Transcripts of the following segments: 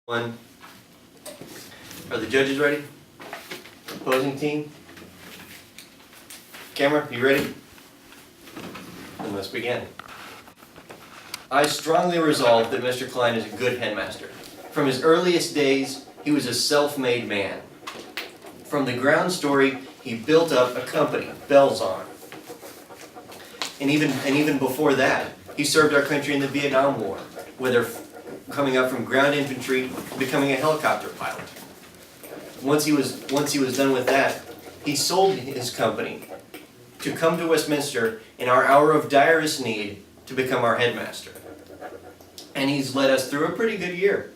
One. Are the judges ready? Opposing team? Camera, you ready? Then let's begin. I strongly resolve that Mr. Klein is a good headmaster. From his earliest days, he was a self-made man. From the ground story, he built up a company, Belzon. And even before that, he served our country in the Vietnam War, whether coming up from ground infantry, becoming a helicopter pilot. Once he was done with that, he sold his company to come to Westminster in our hour of direst need to become our headmaster. And he's led us through a pretty good year.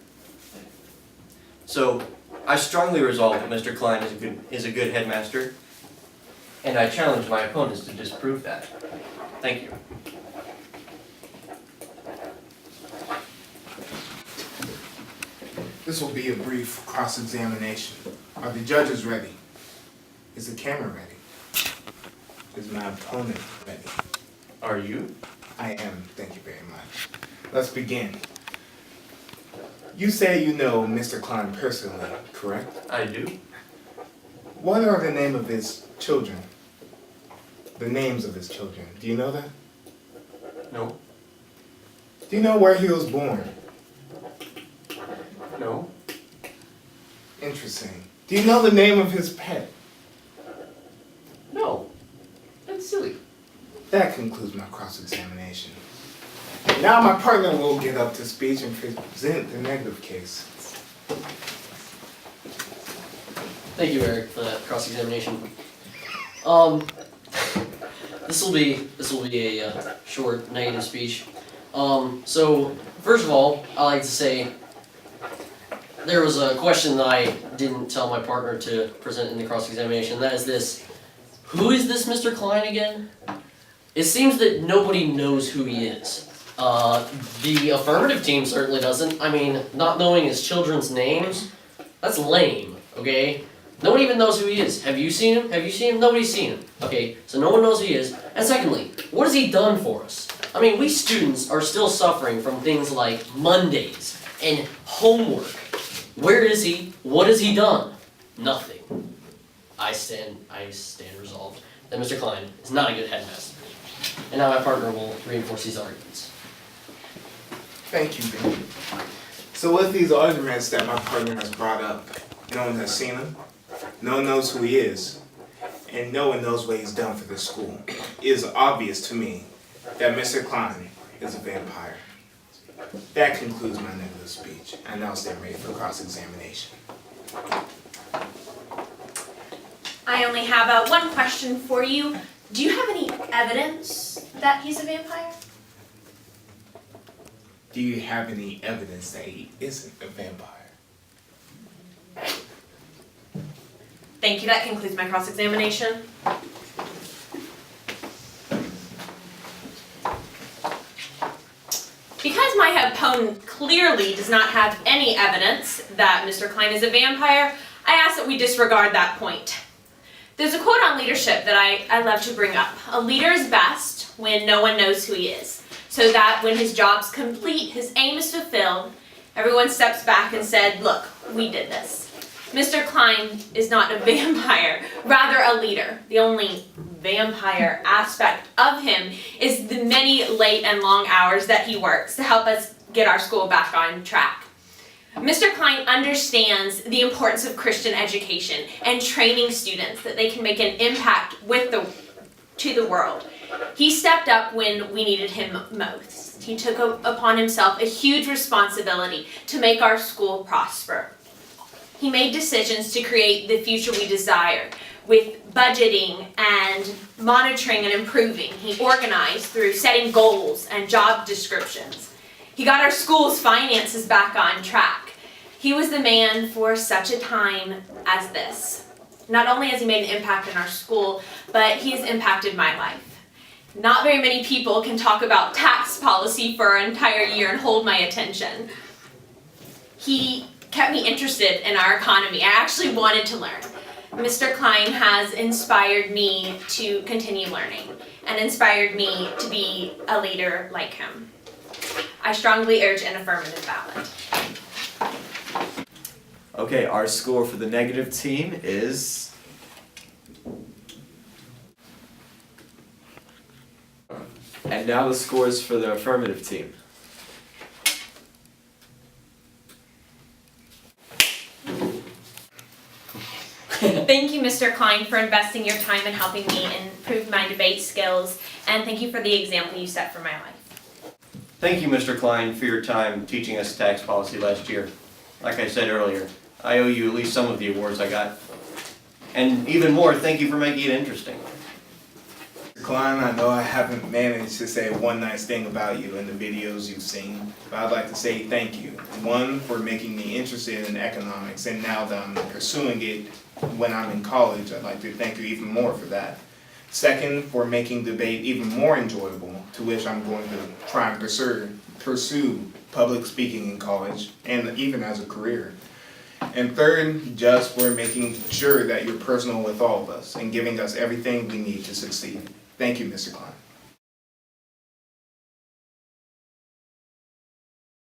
So I strongly resolve that Mr. Klein is a good headmaster, and I challenge my opponents to disprove that. Thank you. This will be a brief cross-examination. Are the judges ready? Is the camera ready? Is my opponent ready? Are you? I am, thank you very much. Let's begin. You say you know Mr. Klein personally, correct? I do. What are the names of his children? The names of his children. Do you know that? No. Do you know where he was born? No. Interesting. Do you know the name of his pet? No. That's silly. That concludes my cross-examination. Now my partner will get up to speech and present the negative case. Thank you, Eric, for that cross-examination. This will be a short negative speech. So first of all, I like to say there was a question that I didn't tell my partner to present in the cross-examination. That is this: who is this Mr. Klein again? It seems that nobody knows who he is. The affirmative team certainly doesn't. I mean, not knowing his children's names, that's lame, okay? No one even knows who he is. Have you seen him? Have you seen him? Nobody's seen him. Okay, so no one knows who he is. And secondly, what has he done for us? I mean, we students are still suffering from things like Mondays and homework. Where is he? What has he done? Nothing. I stand resolved that Mr. Klein is not a good headmaster. And now my partner will reinforce these arguments. Thank you, Ben. So with these arguments that my partner has brought up, no one has seen him, no one knows who he is, and no one knows what he's done for this school, it is obvious to me that Mr. Klein is a vampire. That concludes my negative speech. I now stand ready for cross-examination. I only have one question for you. Do you have any evidence that he's a vampire? Do you have any evidence that he isn't a vampire? Thank you. That concludes my cross-examination. Because my opponent clearly does not have any evidence that Mr. Klein is a vampire, I ask that we disregard that point. There's a quote on leadership that I love to bring up. A leader is best when no one knows who he is, so that when his job's complete, his aim is fulfilled, everyone steps back and said, look, we did this. Mr. Klein is not a vampire, rather a leader. The only vampire aspect of him is the many late and long hours that he works to help us get our school back on track. Mr. Klein understands the importance of Christian education and training students that they can make an impact to the world. He stepped up when we needed him most. He took upon himself a huge responsibility to make our school prosper. He made decisions to create the future we desire with budgeting and monitoring and improving. He organized through setting goals and job descriptions. He got our school's finances back on track. He was the man for such a time as this. Not only has he made an impact in our school, but he has impacted my life. Not very many people can talk about tax policy for an entire year and hold my attention. He kept me interested in our economy. I actually wanted to learn. Mr. Klein has inspired me to continue learning and inspired me to be a leader like him. I strongly urge an affirmative ballot. Okay, our score for the negative team is... And now the scores for the affirmative team. Thank you, Mr. Klein, for investing your time and helping me improve my debate skills, and thank you for the example you set for my life. Thank you, Mr. Klein, for your time teaching us tax policy last year. Like I said earlier, I owe you at least some of the awards I got. And even more, thank you for making it interesting. Klein, I know I haven't managed to say one nice thing about you in the videos you've seen, but I'd like to say thank you. One, for making me interested in economics, and now that I'm pursuing it when I'm in college, I'd like to thank you even more for that. Second, for making debate even more enjoyable, to which I'm going to try and pursue public speaking in college, and even as a career. And third, just for making sure that you're personal with all of us and giving us everything we need to succeed. Thank you, Mr. Klein.